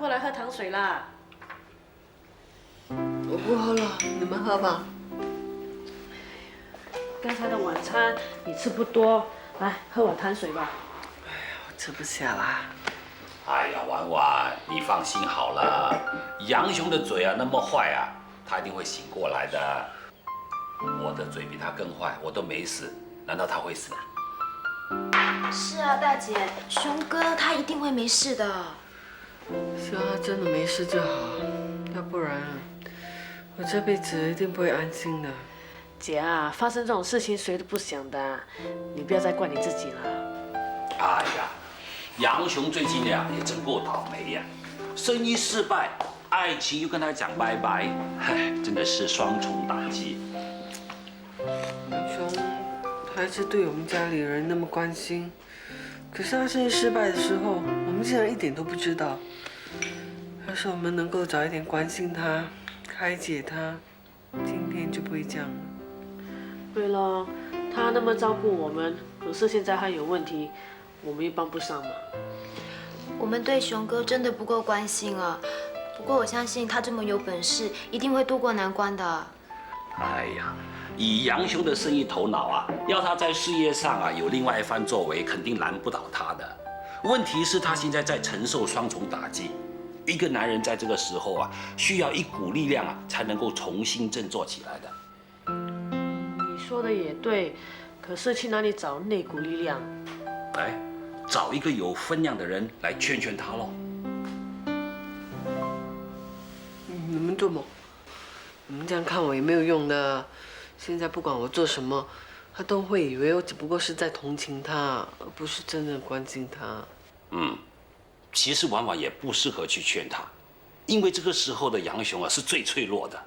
过来喝糖水啦。我不喝了，你们喝吧。刚才的晚餐你吃不多，来喝碗糖水吧。我吃不下啦。哎呀，婉婉，你放心好了，杨雄的嘴啊那么坏啊，他一定会醒过来的。我的嘴比他更坏，我都没死，难道他会死啊？是啊，大姐，熊哥他一定会没事的。希望他真的没事就好，要不然我这辈子一定不会安心的。姐啊，发生这种事情谁都不想的，你不要再怪你自己了。哎呀，杨雄最近呀也真够倒霉呀，生意失败，爱情又跟他讲拜拜，唉，真的是双重打击。杨雄，他一直对我们家里人那么关心，可是他生意失败的时候，我们竟然一点都不知道。要是我们能够早一点关心他，开解他，今天就不会这样了。对了，他那么照顾我们，可是现在他有问题，我们又帮不上忙。我们对熊哥真的不够关心了。不过我相信他这么有本事，一定会渡过难关的。哎呀，以杨雄的生意头脑啊，要他在事业上啊有另外一番作为，肯定难不倒他的。问题是，他现在在承受双重打击。一个男人在这个时候啊，需要一股力量啊，才能够重新振作起来的。你说的也对，可是去哪里找那股力量？哎，找一个有分量的人来劝劝他喽。你们做梦！你们这样看我也没有用的。现在不管我做什么，他都会以为我只不过是在同情他，而不是真正关心他。其实婉婉也不适合去劝他，因为这个时候的杨雄啊是最脆弱的。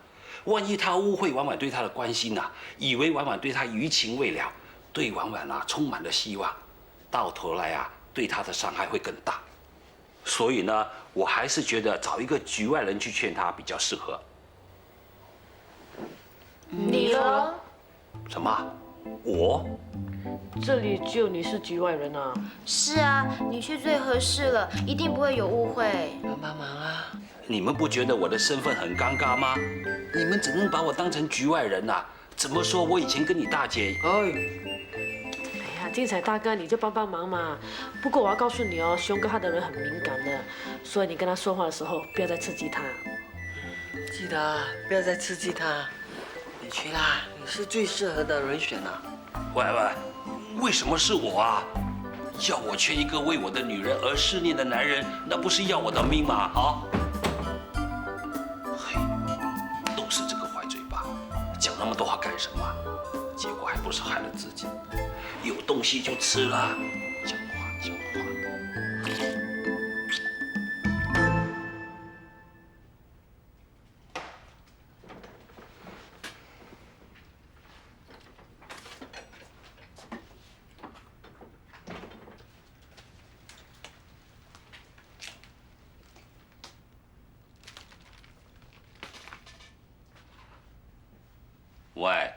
万一他误会婉婉对他的关心啊，以为婉婉对他余情未了，对婉婉啊充满了希望，到头来啊对他的伤害会更大。所以呢，我还是觉得找一个局外人去劝他比较适合。你呢？什么？我？这里只有你是局外人啊。是啊，你去最合适了，一定不会有误会。帮帮忙啊！你们不觉得我的身份很尴尬吗？你们只能把我当成局外人啊。怎么说我以前跟你大姐……哎呀，精彩大哥，你就帮帮忙嘛。不过我要告诉你哦，熊哥他的人很敏感的，所以你跟他说话的时候不要再刺激他。记得啊，不要再刺激他。你去啦，你是最适合的人选啊。喂喂，为什么是我啊？要我劝一个为我的女人而思念的男人，那不是要我的命吗？啊！嘿，都是这个坏嘴巴，讲那么多话干什么？结果还不是害了自己。有东西就吃了，讲话讲话。喂，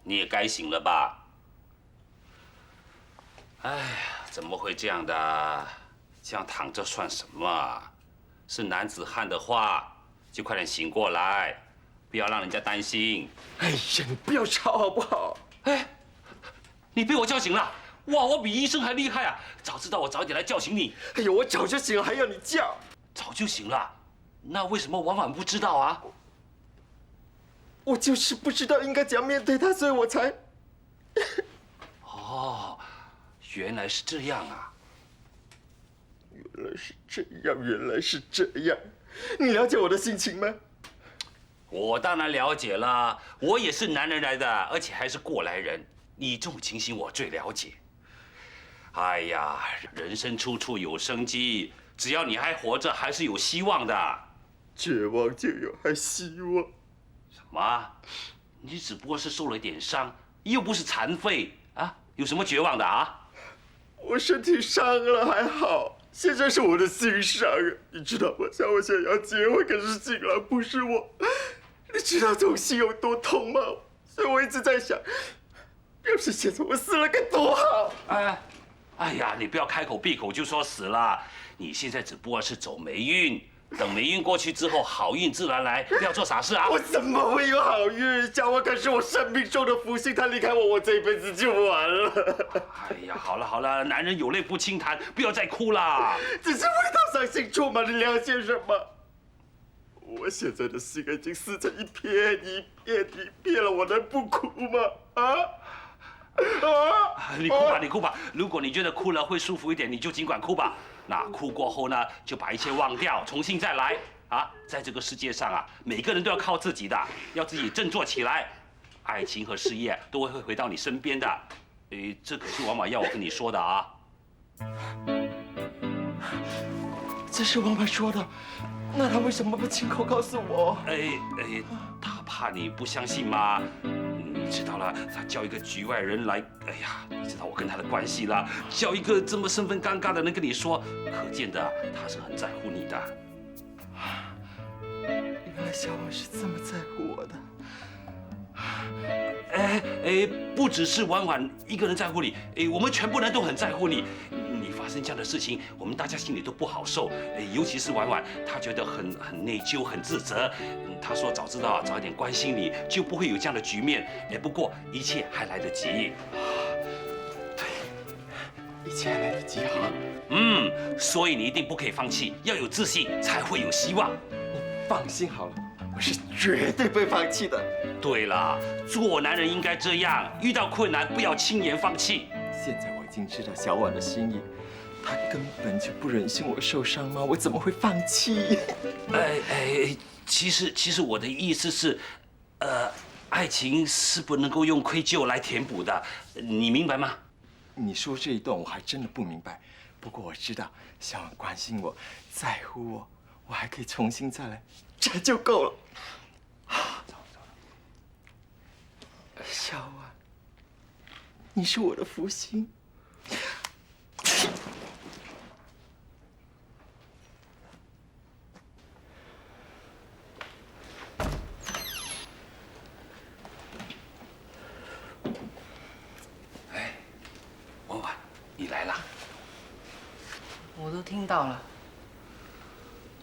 你也该醒了吧？哎呀，怎么会这样的？这样躺着算什么啊？是男子汉的话，就快点醒过来，不要让人家担心。哎呀，你不要吵好不好？哎，你被我叫醒了！哇，我比医生还厉害啊！早知道我早一点来叫醒你。哎呦，我早就醒了，还要你叫？早就醒了，那为什么婉婉不知道啊？我就是不知道应该怎样面对他，所以我才……哦，原来是这样啊！原来是这样，原来是这样。你了解我的心情吗？我当然了解了，我也是男人来的，而且还是过来人。你这种情形我最了解。哎呀，人生处处有生机，只要你还活着，还是有希望的。绝望就有还希望。什么？你只不过是受了点伤，又不是残废啊，有什么绝望的啊？我身体伤了还好，现在是我的心伤啊，你知道吗？像我现在要结婚，可是新郎不是我，你知道这种心有多痛吗？所以我一直在想，要是现在我死了该多好！哎呀，你不要开口闭口就说死了，你现在只不过是走霉运，等霉运过去之后，好运自然来。不要做傻事啊！我怎么会有好运？小婉可是我生命中的福星，她离开我，我这一辈子就完了。哎呀，好了好了，男人有泪不轻弹，不要再哭啦。只是味道上姓出嘛，你了解什么？我现在的心已经撕成一片一片一片了，我能不哭吗？你哭吧，你哭吧。如果你觉得哭了会舒服一点，你就尽管哭吧。那哭过后呢，就把一切忘掉，重新再来啊！在这个世界上啊，每个人都要靠自己的，要自己振作起来。爱情和事业都会回到你身边的。这可是婉婉要我跟你说的啊。这是婉婉说的，那她为什么不亲口告诉我？他怕你不相信吗？你知道了，他叫一个局外人来，哎呀，你知道我跟他的关系啦，叫一个这么身份尴尬的人跟你说，可见的他是很在乎你的。原来小婉是这么在乎我的。不只是婉婉一个人在乎你，我们全部人都很在乎你。你发生这样的事情，我们大家心里都不好受。尤其是婉婉，她觉得很内疚、很自责。她说早知道早一点关心你，就不会有这样的局面。不过一切还来得及。对，一切还来得及哈。所以你一定不可以放弃，要有自信，才会有希望。你放心好了，我是绝对不会放弃的。对了，做男人应该这样，遇到困难不要轻言放弃。现在我已经知道小婉的心意，她根本就不忍心我受伤吗？我怎么会放弃？其实我的意思是，爱情是不能够用愧疚来填补的，你明白吗？你说这一段我还真的不明白，不过我知道小婉关心我，在乎我，我还可以重新再来，这就够了。走。小婉，你是我的福星。婉婉，你来啦。我都听到了。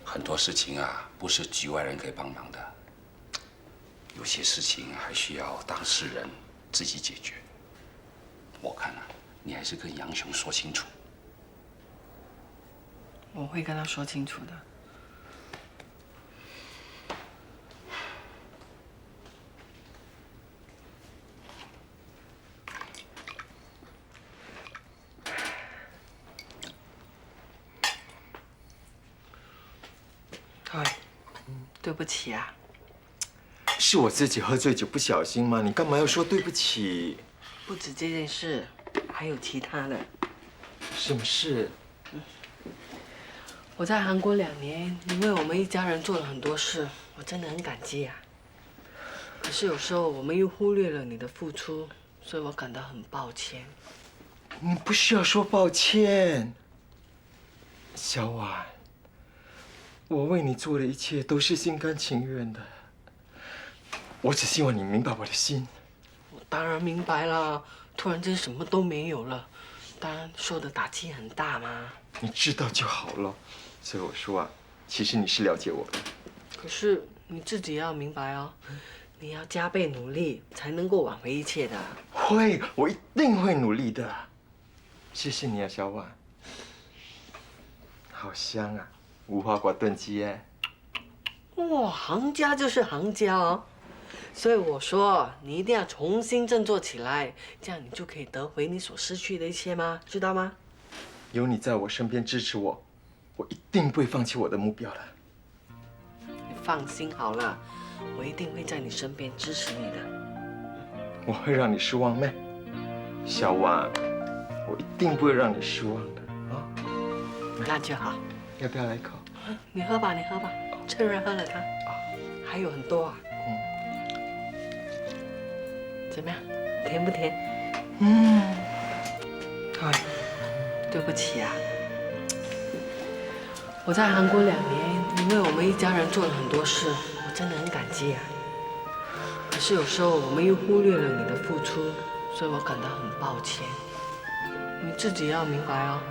很多事情啊，不是局外人可以帮忙的，有些事情还需要当事人自己解决。我看啊，你还是跟杨雄说清楚。我会跟他说清楚的。哎，对不起啊。是我自己喝醉酒不小心吗？你干嘛要说对不起？不止这件事，还有其他的。什么事？我在韩国2年，你为我们一家人做了很多事，我真的很感激啊。可是有时候我们又忽略了你的付出，所以我感到很抱歉。你不需要说抱歉，小婉。我为你做的一切都是心甘情愿的。我只希望你明白我的心。我当然明白了，突然间什么都没有了，当然受的打击很大嘛。你知道就好了。所以我说啊，其实你是了解我的。可是你自己要明白哦，你要加倍努力，才能够挽回一切的。会，我一定会努力的。谢谢你啊，小婉。好香啊，无花果炖鸡耶。哇，行家就是行家哦。所以我说，你一定要重新振作起来，这样你就可以得回你所失去的一切吗？知道吗？有你在我身边支持我，我一定不会放弃我的目标的。你放心好了，我一定会在你身边支持你的。我会让你失望咩？小婉，我一定不会让你失望的啊！那就好。要不要来一口？你喝吧，你喝吧，趁热喝了它。还有很多啊。怎么样？甜不甜？哎，对不起啊。我在韩国2年，你为我们一家人做了很多事，我真的很感激啊。可是有时候我们又忽略了你的付出，所以我感到很抱歉。你自己要明白哦，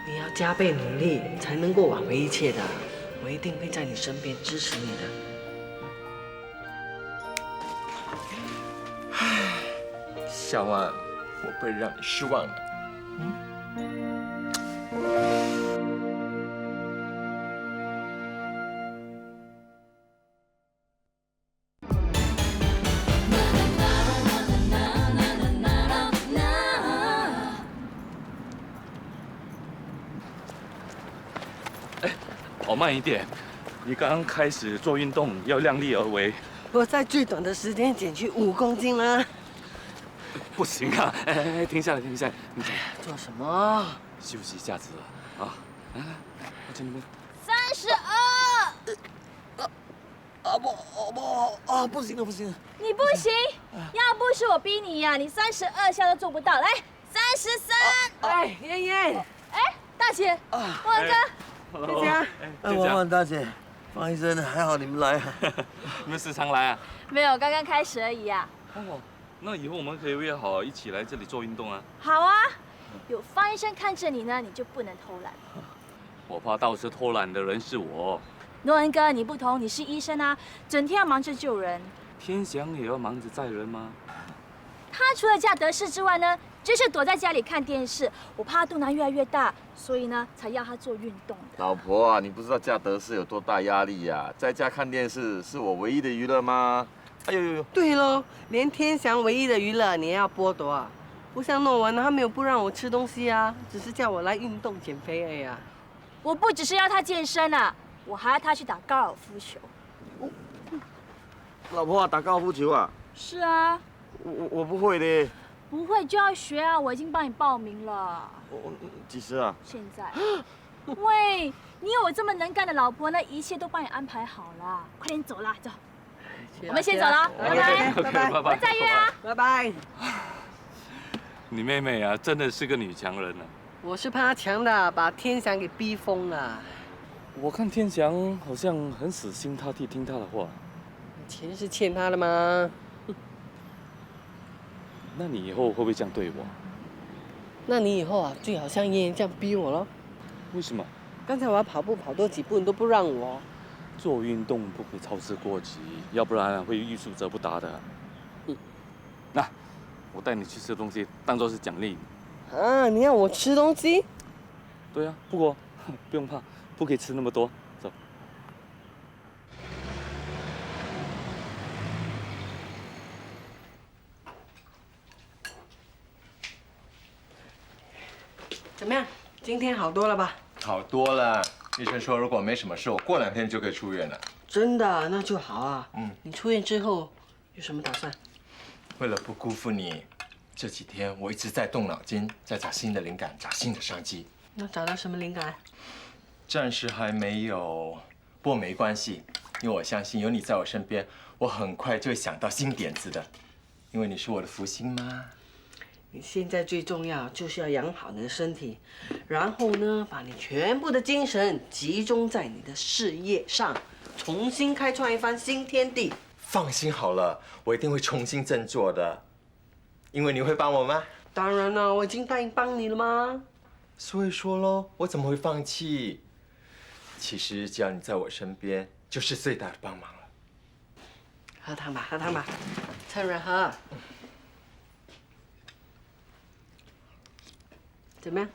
你要加倍努力，才能够挽回一切的。我一定会在你身边支持你的。小婉，我不会让你失望的。跑慢一点，你刚刚开始做运动，要量力而为。我在最短的时间减去5公斤了。不行啊！哎，停下来，停下来，停下来，做什么？休息一下子啊！来，我请你们。不行了，不行了！你不行，要不是我逼你呀，你32下都做不到。来，33。哎，妍妍，哎，大姐，王哥，大家，王婉大姐，方医生，还好你们来啊！你们时常来啊？没有，刚刚开始而已呀。哦，那以后我们可以约好一起来这里做运动啊。好啊，有方医生看着你呢，你就不能偷懒。我怕到时偷懒的人是我。诺恩哥，你不同，你是医生啊，整天要忙着救人。天祥也要忙着载人吗？他除了驾德士之外呢，就是躲在家里看电视。我怕他肚腩越来越大，所以呢，才要他做运动的。老婆啊，你不知道驾德士有多大压力呀、在家看电视是我唯一的娱乐吗？哎呦，对喽，连天祥唯一的娱乐你也要剥夺啊！不像诺文，他没有不让我吃东西啊，只是叫我来运动减肥而已啊。我不只是要他健身啊，我还要他去打高尔夫球。老婆啊，打高尔夫球啊？是啊，我不会的。不会就要学啊，我已经帮你报名了。几时啊？现在。喂，你有我这么能干的老婆呢，一切都帮你安排好了。快点走啦，走。我们先走了，拜拜，拜拜，我们再约啊，拜拜。你妹妹啊，真的是个女强人啊。我是怕她强的，把天祥给逼疯了。我看天祥好像很死心塌地听她的话。钱是欠她的吗？那你以后会不会这样对我？那你以后啊，最好像妍妍这样逼我咯。为什么？刚才我要跑步跑多几步，你都不让我。做运动不可以操之过急，要不然会欲速则不达的。那，我带你去吃东西，当做是奖励。啊，你要我吃东西？对啊，不过不用怕，不可以吃那么多。走。怎么样？今天好多了吧？好多了。医生说，如果没什么事，我过2天就可以出院了。真的，那就好啊。嗯，你出院之后有什么打算？为了不辜负你，这几天我一直在动脑筋，在找新的灵感，找新的商机。那找到什么灵感？暂时还没有，不过没关系，因为我相信有你在我身边，我很快就会想到新点子的。因为你是我的福星嘛。你现在最重要就是要养好你的身体，然后呢，把你全部的精神集中在你的事业上，重新开创一番新天地。放心好了，我一定会重新振作的。因为你会帮我吗？当然了，我已经答应帮你了吗？所以说喽，我怎么会放弃？其实只要你在我身边，就是最大的帮忙了。喝汤吧，喝汤吧，趁热喝。怎么样？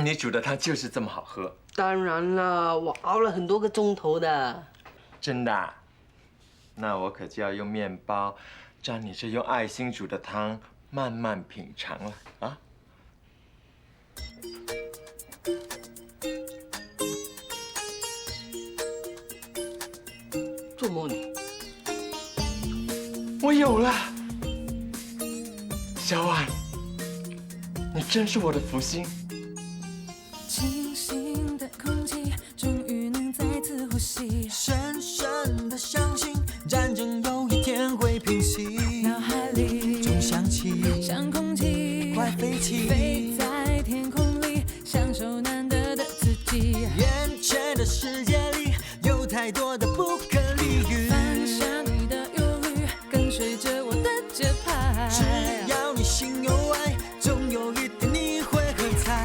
你煮的汤就是这么好喝。当然了，我熬了很多个钟头的。真的啊？那我可就要用面包，将你这用爱心煮的汤慢慢品尝了啊！做梦你！我有了，小婉，你真是我的福星。清新的空气，终于能再次呼吸。深深的相信，战争有一天会平息。脑海里总想起，像空气快飞起，飞在天空里，享受难得的自己。眼前的世界里，有太多的不可理喻。放下你的忧虑，跟随着我的节拍。只要你心有爱，总有一天你会喝彩。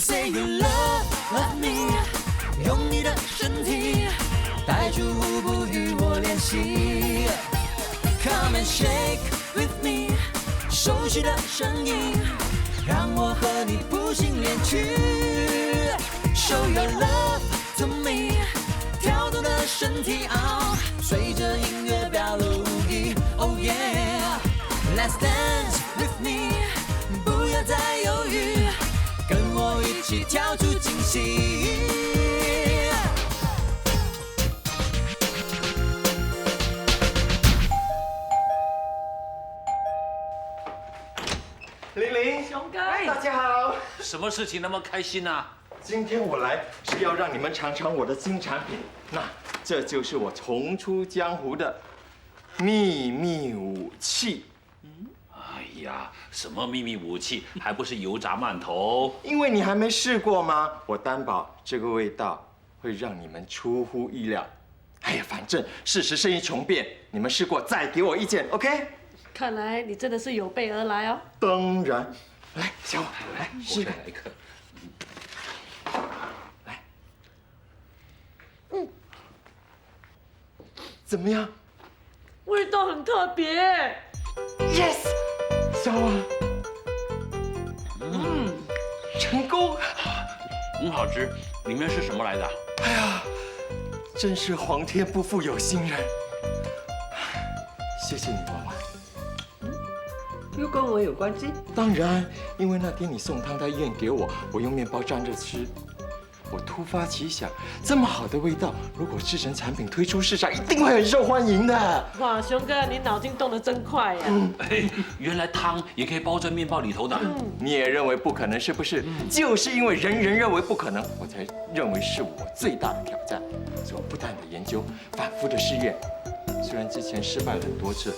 Say you love me， 用你的身体带出舞步与我练习。Come and shake with me， 熟悉的声音，让我和你谱新恋曲。Show your love to me， 跳动的身体随着音乐表露无遗。Oh yeah，Let's dance with me， 不要再犹豫，跟我一起跳出惊喜。玲玲，熊哥，大家好。什么事情那么开心啊？今天我来是要让你们尝尝我的新产品，那这就是我重出江湖的秘密武器。哎呀，什么秘密武器，还不是油炸馒头？因为你还没试过吗？我担保这个味道会让你们出乎意料。哎呀，反正事实胜于雄辩，你们试过再给我意见 ，OK？ 看来你真的是有备而来哦。当然，来，小婉，来试看。来一颗。来，怎么样味道很特别。 ？Yes， 小婉，成功，很好吃。里面是什么来的？哎呀，真是皇天不负有心人。谢谢你，娃娃。又跟我有关系？当然，因为那天你送汤在医院给我，我用面包蘸着吃。我突发奇想，这么好的味道，如果制成产品推出市场，一定会很受欢迎的。哇，熊哥，你脑筋动得真快呀！哎，原来汤也可以包在面包里头的。你也认为不可能是不是？就是因为人人认为不可能，我才认为是我最大的挑战。所以我不断的研究，反复的试验。虽然之前失败了很多次，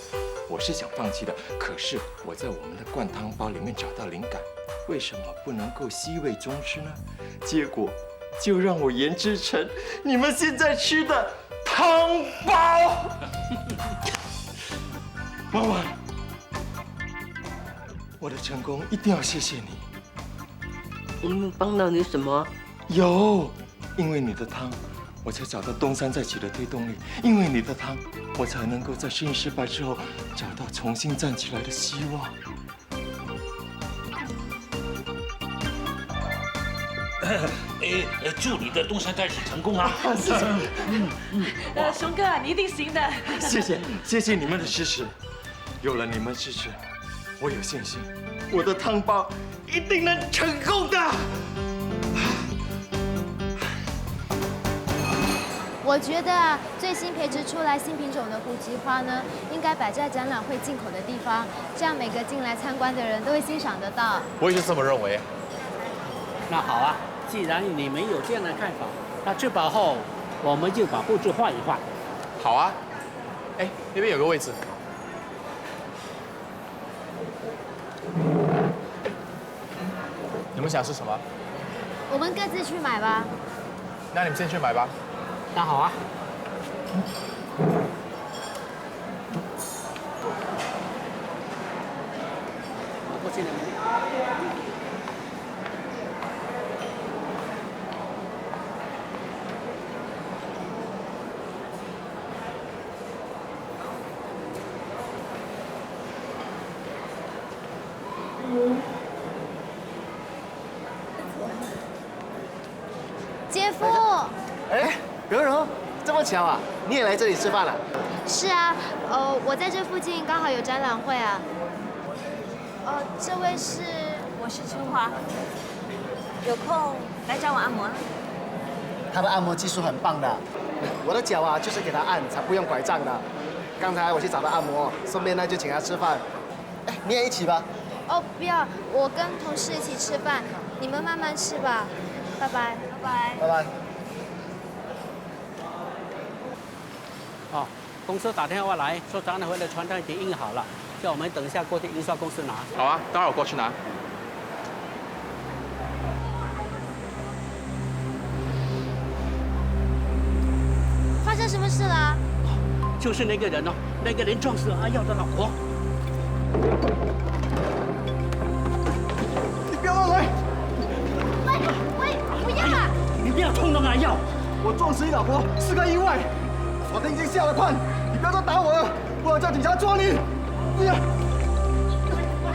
我是想放弃的，可是我在我们的灌汤包里面找到灵感，为什么不能够西味中吃呢？结果就让我研制成你们现在吃的汤包。妈妈，我的成功一定要谢谢你。我能帮到你什么？有，因为你的汤，我才找到东山再起的推动力；因为你的汤，我才能够在生意失败之后找到重新站起来的希望。祝你的东山再起成功啊！谢谢。熊哥，你一定行的。谢谢你们的支持，有了你们支持，我有信心，我的汤包一定能成功的。我觉得最新培植出来新品种的虎吉花呢，应该摆在展览会进口的地方，这样每个进来参观的人都会欣赏得到。我也是这么认为。那好啊，既然你们有这样的看法，那吃饱后我们就把布置换一换。好啊。哎，那边有个位置。你们想吃什么？我们各自去买吧。那你们先去买吧。那好啊。过去了。姐夫。哎，柔柔，这么巧啊，你也来这里吃饭了？是啊，我在这附近刚好有展览会啊。这位是？我是春华，有空来找我按摩。他的按摩技术很棒的，我的脚啊就是给他按，才不用拐杖的。刚才我去找他按摩，顺便呢就请他吃饭。哎，你也一起吧。哦，不要，我跟同事一起吃饭，你们慢慢吃吧。拜拜。拜拜。拜拜。哦，公司打电话来说展览会的传单已经印好了，叫我们等一下过去印刷公司拿。好啊，待会儿我过去拿。发生什么事了？就是那个人哦，那个人撞死了阿耀的老婆。你不要乱来！不要通通来要！我撞死你老婆是个意外，法庭已经下了判，你不要再打我了，不然叫警察抓你！不要！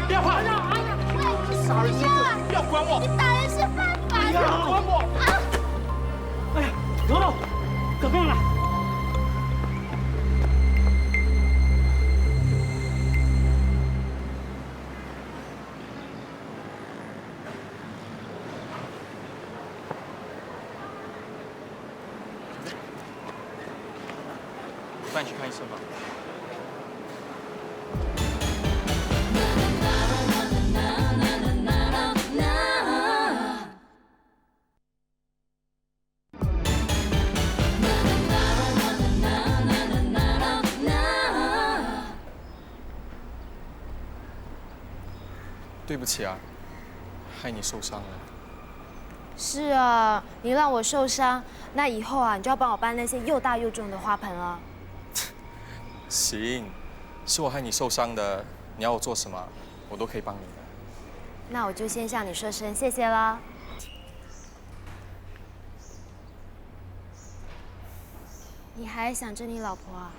不要怕！杀人心子，不要管我！你打人是犯法的！不要管我！哎呀，罗罗，怎么样了？我带你去看医生吧。对不起啊，害你受伤了。是啊，你让我受伤，那以后啊，你就要帮我搬那些又大又重的花盆了。行，是我害你受伤的，你要我做什么，我都可以帮你的。那我就先向你说声谢谢啦。你还想着你老婆啊？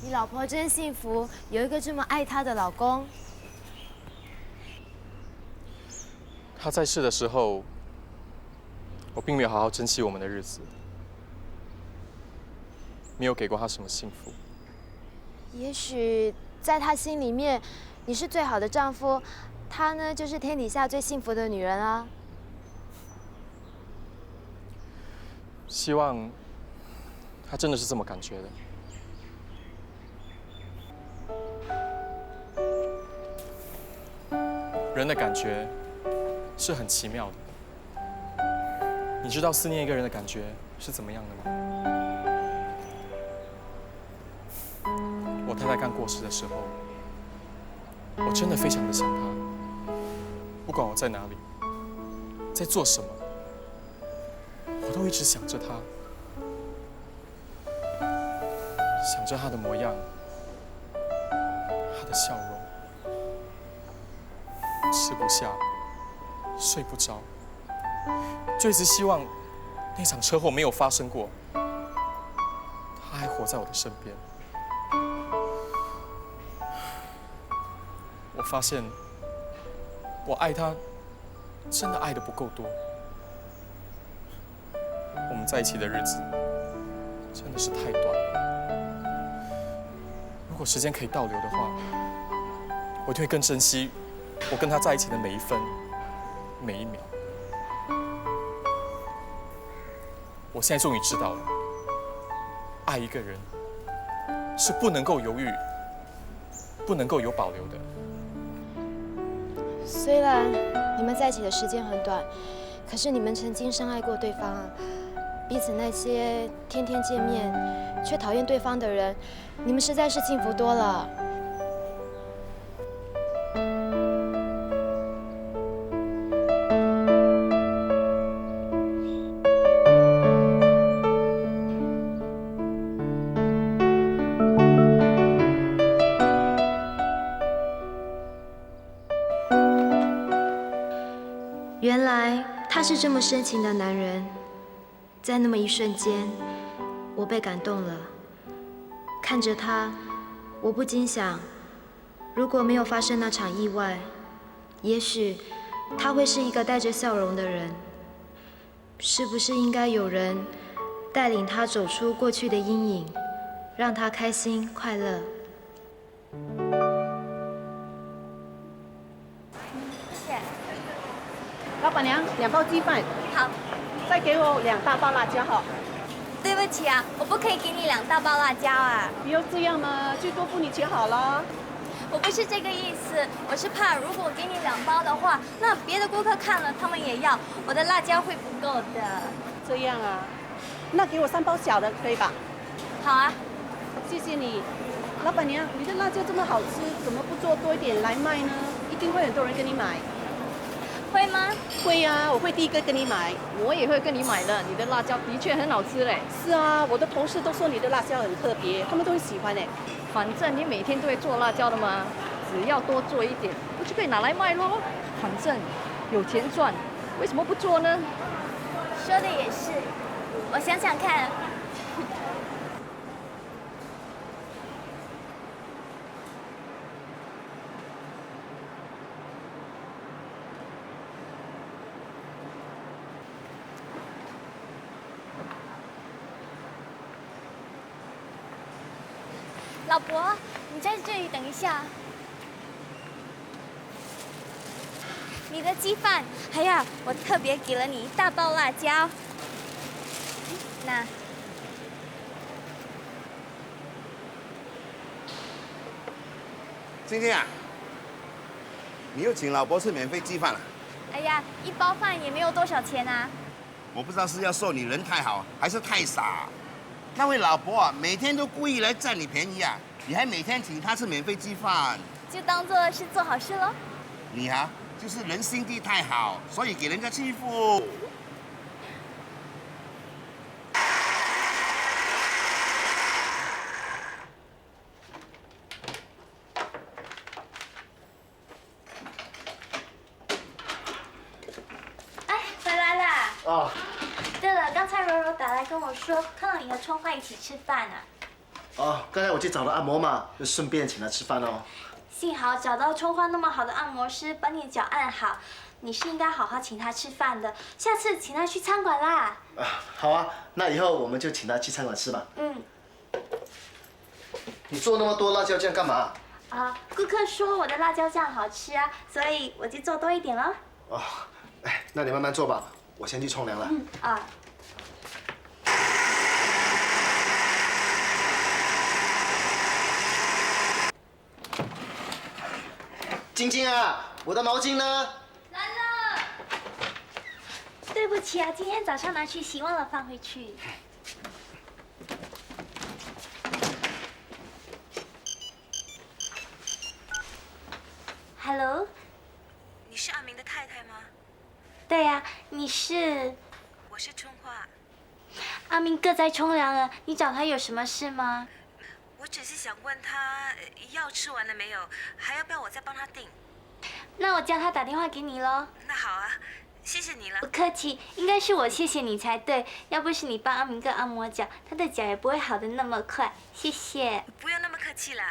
你老婆真幸福，有一个这么爱她的老公。他在世的时候，我并没有好好珍惜我们的日子，没有给过他什么幸福。也许在他心里面，你是最好的丈夫，她呢就是天底下最幸福的女人啊。希望他真的是这么感觉的。人的感觉是很奇妙的。你知道思念一个人的感觉是怎么样的吗？我太太刚过世的时候，我真的非常的想她。不管我在哪里，在做什么，我都一直想着她，想着她的模样，她的笑容。吃不下，睡不着，就一直希望那场车祸没有发生过，他还活在我的身边。我发现，我爱他，真的爱得不够多。我们在一起的日子真的是太短了。如果时间可以倒流的话，我一定会更珍惜我跟他在一起的每一分、每一秒。我现在终于知道了，爱一个人是不能够犹豫、不能够有保留的。虽然你们在一起的时间很短，可是你们曾经深爱过对方啊。彼此那些天天见面却讨厌对方的人，你们实在是幸福多了。原来他是这么深情的男人，在那么一瞬间，我被感动了。看着他，我不禁想，如果没有发生那场意外，也许他会是一个带着笑容的人。是不是应该有人带领他走出过去的阴影，让他开心快乐？老板娘，2包鸡饭。好。再给我2大包辣椒哈。对不起啊，我不可以给你2大包辣椒啊。不要这样嘛，最多付你钱好了。我不是这个意思，我是怕如果我给你2包的话，那别的顾客看了他们也要，我的辣椒会不够的。这样啊，那给我3包小的可以吧？好啊。谢谢你。老板娘，你的辣椒这么好吃，怎么不做多一点来卖呢？一定会很多人跟你买。会吗？会呀，我会第一个跟你买。我也会跟你买的，你的辣椒的确很好吃嘞。是啊，我的同事都说你的辣椒很特别，他们都很喜欢嘞。反正你每天都会做辣椒的嘛，只要多做一点，不就可以拿来卖咯？反正有钱赚，为什么不做呢？说的也是，我想想看。老伯，你在这里等一下。你的鸡饭，还有我特别给了你一大包辣椒。那，今天啊，你又请老伯吃免费鸡饭了？哎呀，一包饭也没有多少钱啊。我不知道是要说你人太好，还是太傻。那位老伯啊，每天都故意来占你便宜啊，你还每天请他吃免费鸡饭，就当做是做好事喽。你啊，就是人心地太好，所以给人家欺负。哎，回来啦。哦。对了，刚才柔柔打来跟我说，看到你和春花一起吃饭啊。哦，刚才我去找了按摩嘛，就顺便请他吃饭哦。幸好找到春花那么好的按摩师，帮你脚按好。你是应该好好请他吃饭的，下次请他去餐馆啦。啊，好啊，那以后我们就请他去餐馆吃吧。嗯。你做那么多辣椒酱干嘛？啊，顾客说我的辣椒酱好吃啊，所以我就做多一点了。哦，哎，那你慢慢做吧，我先去冲凉了。嗯啊。晶晶啊，我的毛巾呢？来了。对不起啊，今天早上拿去洗，忘了放回去。Hello， 你是阿明的太太吗？对呀，你是？我是春花。阿明哥在冲凉了，你找他有什么事吗？我只是想问他药吃完了没有，还要不要我再帮他订？那我叫他打电话给你喽。那好啊，谢谢你了。不客气，应该是我谢谢你才对。要不是你帮阿明哥按摩脚，他的脚也不会好得那么快。谢谢。不用那么客气了。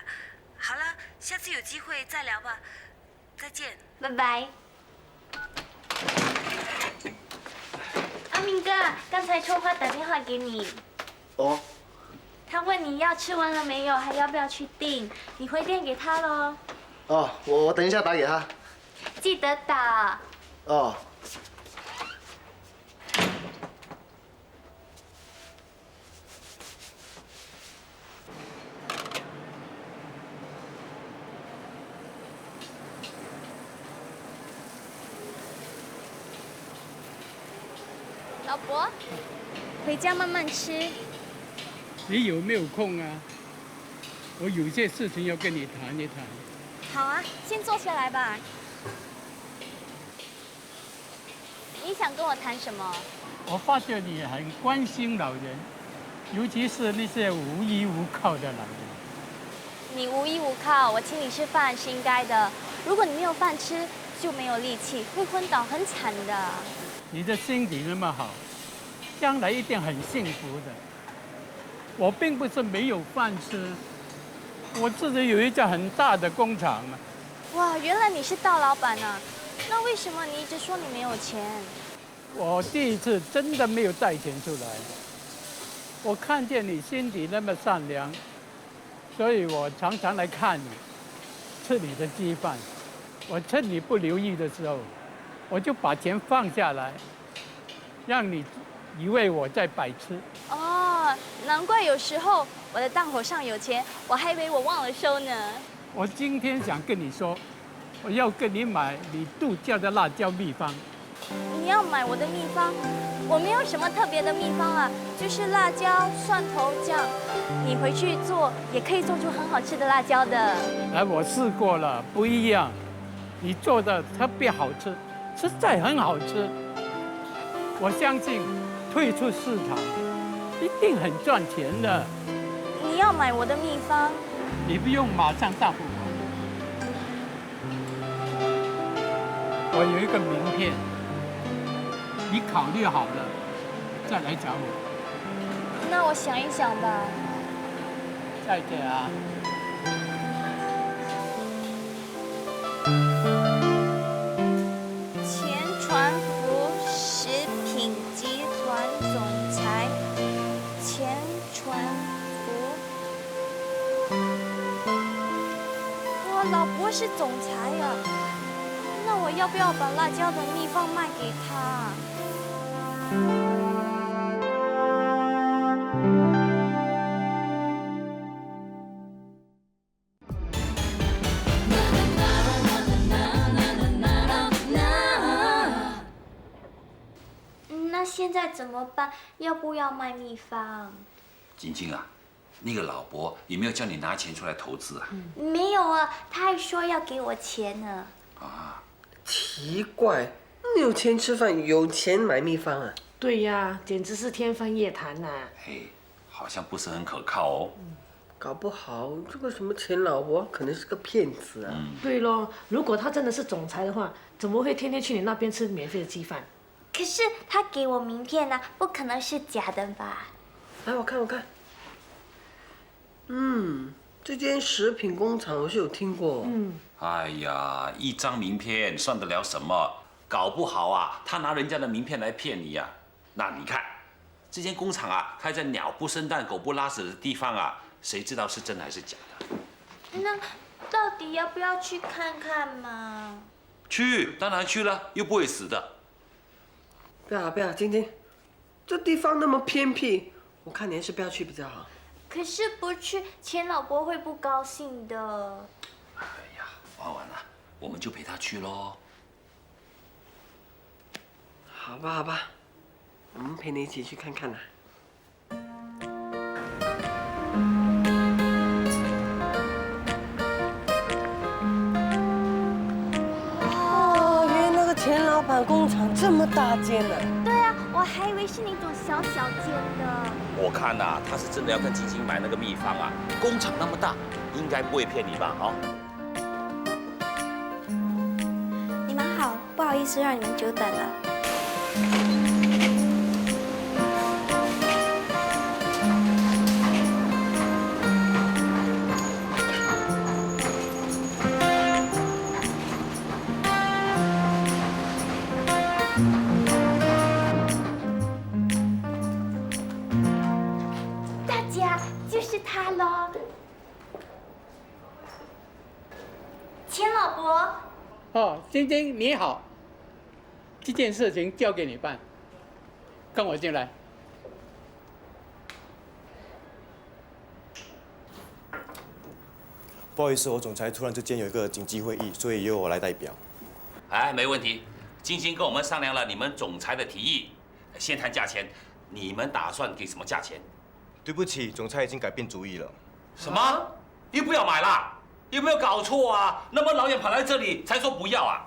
好了，下次有机会再聊吧。再见。拜拜。阿明哥，刚才春花打电话给你。哦。他问你药吃完了没有，还要不要去订？你回电给他喽。哦，我等一下打给他。记得打。哦。老伯，回家慢慢吃。你有没有空啊？我有些事情要跟你谈一谈。好啊，先坐下来吧。你想跟我谈什么？我发觉你很关心老人，尤其是那些无依无靠的老人。你无依无靠，我请你吃饭是应该的。如果你没有饭吃，就没有力气，会昏倒，很惨的。你的心底那么好，将来一定很幸福的。我并不是没有饭吃，我自己有一家很大的工厂啊。哇，原来你是大老板啊！那为什么你一直说你没有钱？我第一次真的没有带钱出来。我看见你心底那么善良，所以我常常来看你，吃你的鸡饭。我趁你不留意的时候，我就把钱放下来，让你以为我在白吃。哦，难怪有时候我的档口上有钱，我还以为我忘了收呢。我今天想跟你说，我要跟你买你度假的辣椒秘方。你要买我的秘方？我没有什么特别的秘方啊，就是辣椒、蒜头酱。你回去做也可以做出很好吃的辣椒的。哎，我试过了，不一样。你做的特别好吃，实在很好吃。我相信退出市场一定很赚钱的。你要买我的秘方？你不用马上答复我。我有一个名片，你考虑好了再来找我。那我想一想吧。再见啊。前船服食品集团总裁，前船服。我老婆是总裁呀，那我要不要把辣椒的秘方卖给她？那现在怎么办？要不要卖秘方？晶晶啊，那个老伯有没有叫你拿钱出来投资啊？没有啊，他还说要给我钱呢。啊，奇怪，没有钱吃饭，有钱买秘方啊？对呀，简直是天方夜谭呐！嘿，好像不是很可靠哦。搞不好这个什么钱老伯可能是个骗子啊。对咯，如果他真的是总裁的话，怎么会天天去你那边吃免费的鸡饭？可是他给我名片呢，不可能是假的吧？来，我看。这间食品工厂我是有听过。哎呀，一张名片算得了什么？搞不好啊，他拿人家的名片来骗你呀。那你看，这间工厂啊，开在鸟不生蛋、狗不拉屎的地方啊，谁知道是真还是假的？那到底要不要去看看嘛？去，当然去了，又不会死的。不要，晶晶，这地方那么偏僻，我看你还是不要去比较好。可是不去，钱老伯会不高兴的。哎呀，婉婉啊，我们就陪他去咯。好吧，我们陪你一起去看看啦。哦，原来那个钱老板工厂这么大间呢。对啊，我还以为是那种小间的。我看呐，他是真的要跟晶晶买那个秘方啊。工厂那么大，应该不会骗你吧？啊？你们好，不好意思让你们久等了。大家就是他喽，钱老伯。哦，晶晶你好，这件事情交给你办，跟我进来。不好意思，我总裁突然之间有一个紧急会议，所以由我来代表。哎，没问题。晶晶跟我们商量了你们总裁的提议，先谈价钱。你们打算给什么价钱？对不起，总裁已经改变主意了。什么？又不要买啦？有没有搞错啊？那么老远跑来这里才说不要啊？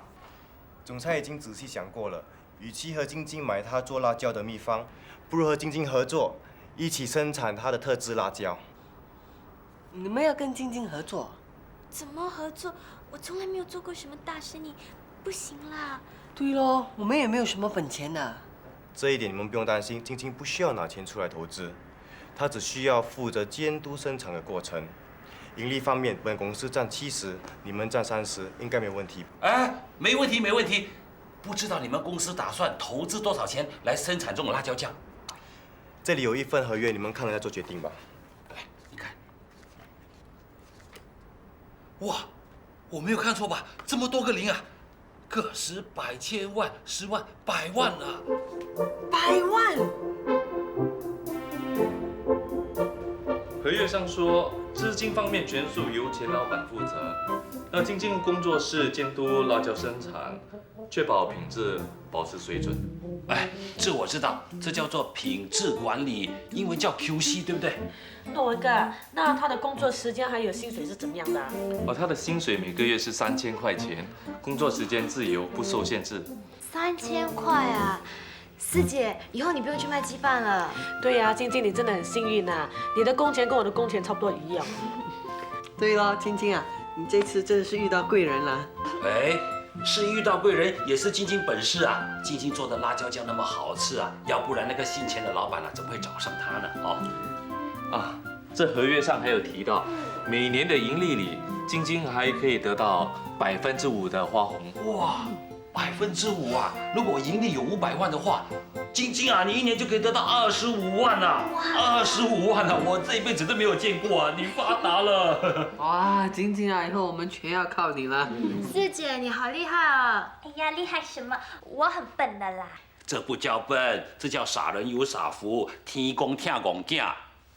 总裁已经仔细想过了，与其和晶晶买他做辣椒的秘方，不如和晶晶合作，一起生产他的特制辣椒。你们要跟晶晶合作？怎么合作？我从来没有做过什么大生意，不行啦。对咯，我们也没有什么本钱的。这一点你们不用担心，晶晶不需要拿钱出来投资，她只需要负责监督生产的过程。盈利方面，本公司占70%，你们占30%，应该没有问题。哎，没问题，没问题。不知道你们公司打算投资多少钱来生产这种辣椒酱？这里有一份合约，你们看了再做决定吧。来，你看。哇，我没有看错吧？这么多个零啊！个十百千万10万100万啊！100万！合约上说，资金方面全数由钱老板负责。那晶晶工作室监督辣椒生产，确保品质保持水准。哎，这我知道，这叫做品质管理，英文叫 QC， 对不对？那文哥，那他的工作时间还有薪水是怎么样的？他的薪水每个月是3000块钱，工作时间自由，不受限制。3000块啊！四姐，以后你不用去卖鸡饭了。对呀，晶晶你真的很幸运呐，你的工钱跟我的工钱差不多一样。对咯，晶晶啊，你这次真的是遇到贵人了。哎，是遇到贵人也是晶晶本事啊！晶晶做的辣椒酱那么好吃啊，要不然那个姓钱的老板怎么会找上他呢？哦，这合约上还有提到，每年的盈利里，晶晶还可以得到5%的花红。哇，5%啊！如果盈利有500万的话，晶晶啊，你一年就可以得到25万啊！25万啊！我这一辈子都没有见过啊！你发达了！哇，晶晶啊，以后我们全要靠你了。四姐，你好厉害啊！哎呀，厉害什么？我很笨的啦。这不叫笨，这叫傻人有傻福，天公听公囝。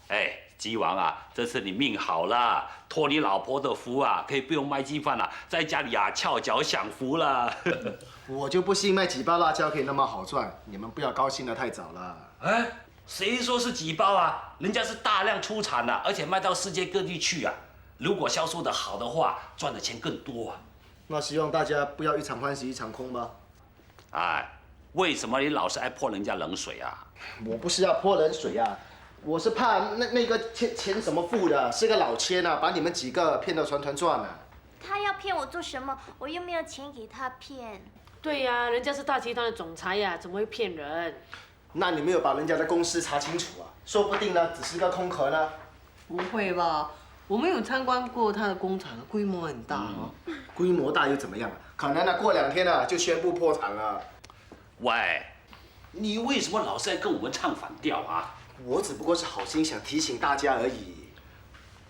哎，鸡王啊，这次你命好了，托你老婆的福啊，可以不用卖鸡饭了，在家里啊翘脚享福了。我就不信卖几包辣椒可以那么好赚，你们不要高兴得太早了。哎，谁说是几包啊？人家是大量出产啊，而且卖到世界各地去啊。如果销售的好的话，赚的钱更多啊。那希望大家不要一场欢喜一场空吧。哎，为什么你老是爱泼人家冷水啊？我不是要泼冷水啊，我是怕那个钱什么付的，是个老千啊，把你们几个骗得团团转啊。他要骗我做什么？我又没有钱给他骗。对呀，人家是大集团的总裁呀，怎么会骗人？那你没有把人家的公司查清楚啊？说不定呢，只是个空壳呢。不会吧？我们有参观过他的工厂，规模很大哦。规模大又怎么样？可能呢，过2天呢就宣布破产了。喂，你为什么老是在跟我们唱反调啊？我只不过是好心想提醒大家而已。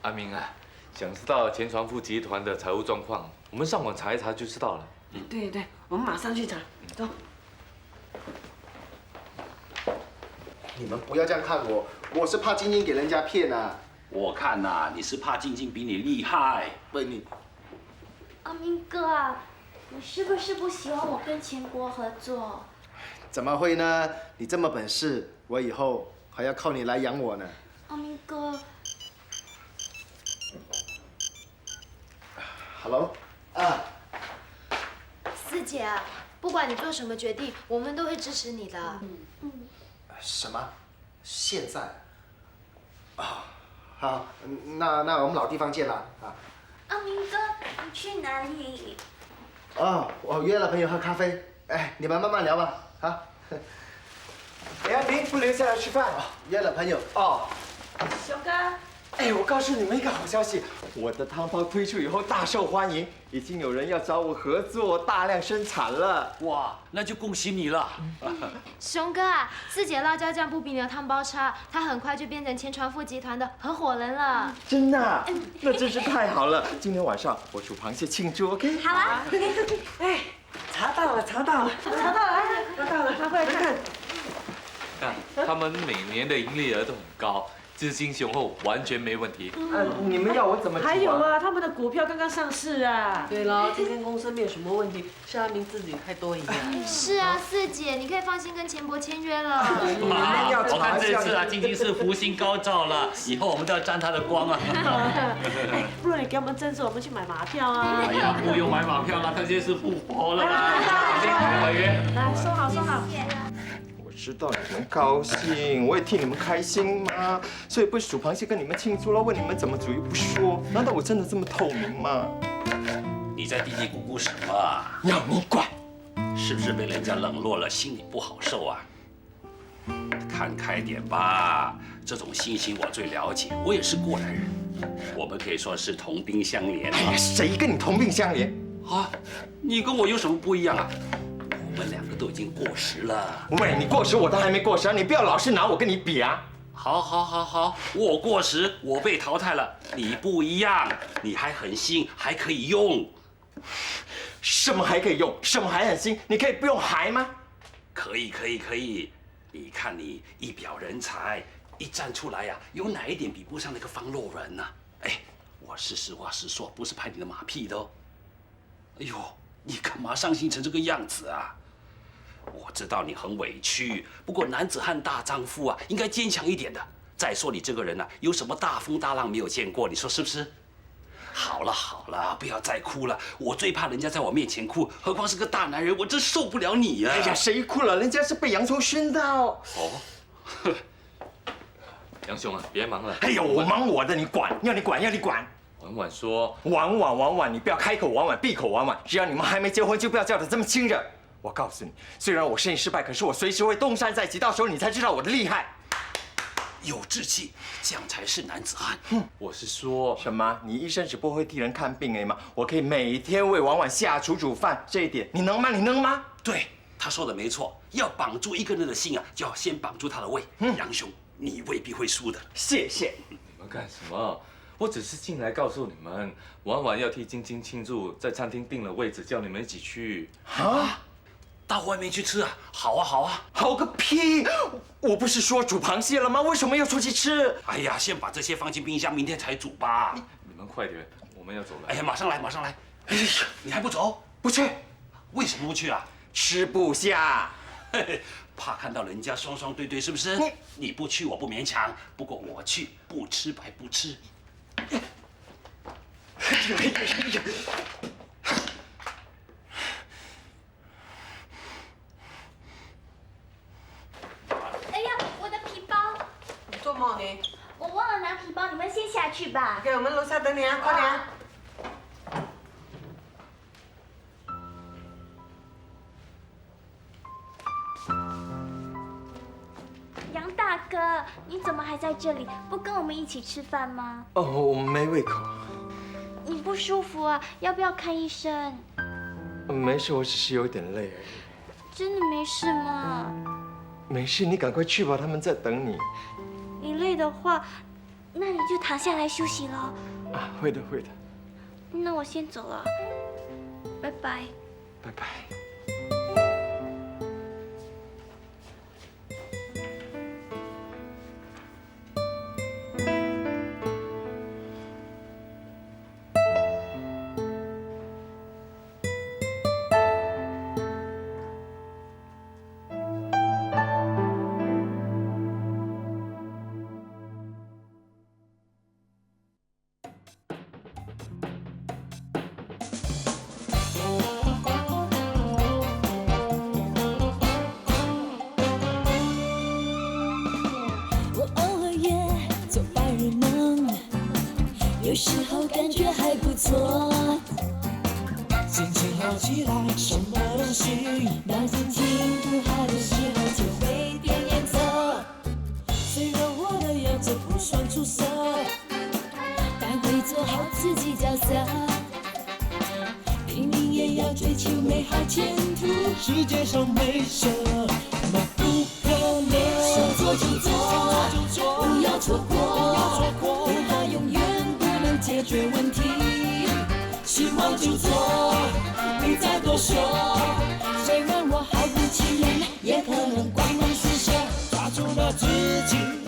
阿明啊，想知道钱传富集团的财务状况，我们上网查一查就知道了。对，我们马上去查，走。你们不要这样看我，我是怕晶晶给人家骗啊。我看呐，你是怕晶晶比你厉害。喂你，阿明哥啊，你是不是不喜欢我跟钱国合作？怎么会呢？你这么本事，我以后还要靠你来养我呢。阿明哥。Hello， 啊。四姐啊，不管你做什么决定，我们都会支持你的。什么？现在？啊，好，那我们老地方见了啊。阿明哥，你去哪里？哦，我约了朋友喝咖啡，哎，你们慢慢聊吧，啊。哎，阿明不留下来吃饭？约了朋友。哦。熊哥。哎，我告诉你们一个好消息，我的汤包推出以后大受欢迎，已经有人要找我合作，大量生产了。哇，那就恭喜你了。熊哥啊，四姐辣椒酱不比你的汤包差，它很快就变成钱传富集团的合伙人了。真的啊？那真是太好了！今天晚上我煮螃蟹庆祝 ，OK？ 好啊。哎，查到了，查到了，拿过来看。看，他们每年的盈利额都很高。资金雄厚，完全没问题。你们要我怎么煮啊？还有啊，他们的股票刚刚上市啊。对了，这间公司没有什么问题，是阿明自己太多疑了。是啊，四姐，你可以放心跟钱伯签约了。我看这次啊，晶晶是福星高照了，以后我们都要沾她的光啊。哎，不如你给我们证书，我们去买马票啊。哎呀，不用买马票了，他现在是富婆了嘛。合约。来，收好，收好。知道你们高兴，我也替你们开心嘛，所以不煮螃蟹跟你们庆祝了，问你们怎么煮又不说，难道我真的这么透明吗？你在嘀嘀咕咕什么啊？要你管！是不是被人家冷落了，心里不好受啊？看开点吧，这种心情我最了解，我也是过来人，我们可以说是同病相怜。哎呀，谁跟你同病相怜？啊，你跟我有什么不一样啊？我们两个都已经过时了。喂，你过时我都还没过时啊！你不要老是拿我跟你比啊！好，我过时，我被淘汰了，你不一样，你还很新，还可以用。什么还可以用？什么还很新？你可以不用还吗？可以。你看你一表人才，一站出来呀，有哪一点比不上那个方洛人呢？哎，我是实话实说，不是拍你的马屁的哦。哎呦，你干嘛伤心成这个样子啊？我知道你很委屈，不过男子汉大丈夫啊，应该坚强一点的。再说你这个人啊，有什么大风大浪没有见过？你说是不是？好了，不要再哭了。我最怕人家在我面前哭，何况是个大男人，我真受不了你啊！哎呀，谁哭了？人家是被洋葱熏到。杨兄啊，别忙了。哎呀，我忙我的，你管？要你管。婉婉说：“婉婉，你不要开口婉婉，闭口婉婉。只要你们还没结婚，就不要叫得这么亲热。我告诉你，虽然我生意失败，可是我随时会东山再起，到时候你才知道我的厉害。有志气，这样才是男子汉。我是说什么？你医生只不过会替人看病而已嘛。我可以每天为婉婉下厨煮饭，这一点你能吗？你能吗？对，他说的没错，要绑住一个人的心啊，就要先绑住他的胃。杨兄，你未必会输的。谢谢。你们干什么？我只是进来告诉你们，婉婉要替晶晶庆祝，在餐厅订了位置，叫你们一起去。啊？到外面去吃啊？好啊，好啊。好个屁！我不是说煮螃蟹了吗？为什么要出去吃？哎呀，先把这些放进冰箱，明天才煮吧。你们快点，我们要走了。哎呀，马上来，马上来。哎呀，你还不走？不去。为什么不去啊？吃不下。嘿嘿，怕看到人家双双对对，是不是？你不去，我不勉强。不过我去，不吃白不吃。哎呀，我的皮包！你做梦呢？我忘了拿皮包，你们先下去吧。OK，我们楼下等你啊，快点啊！杨大哥，你怎么还在这里？不跟我们一起吃饭吗？哦，我没胃口。你不舒服啊？要不要看医生？没事，我只是有点累而已。真的没事吗？没事，你赶快去吧，他们在等你。你累的话，那你就躺下来休息了。啊，会的，会的。那我先走了，拜拜。拜拜。有时候感觉还不错，心情好起来，什么东西？当心情不好的时候就会变颜色。虽然我的样子不算出色，但会做好自己角色，拼命也要追求美好前途。世界上没什么不可能，说做就做，不要错过，对它永远解决问题，喜欢就做，不再多说。虽然我毫不起眼，也可能光芒四射，抓住了自己。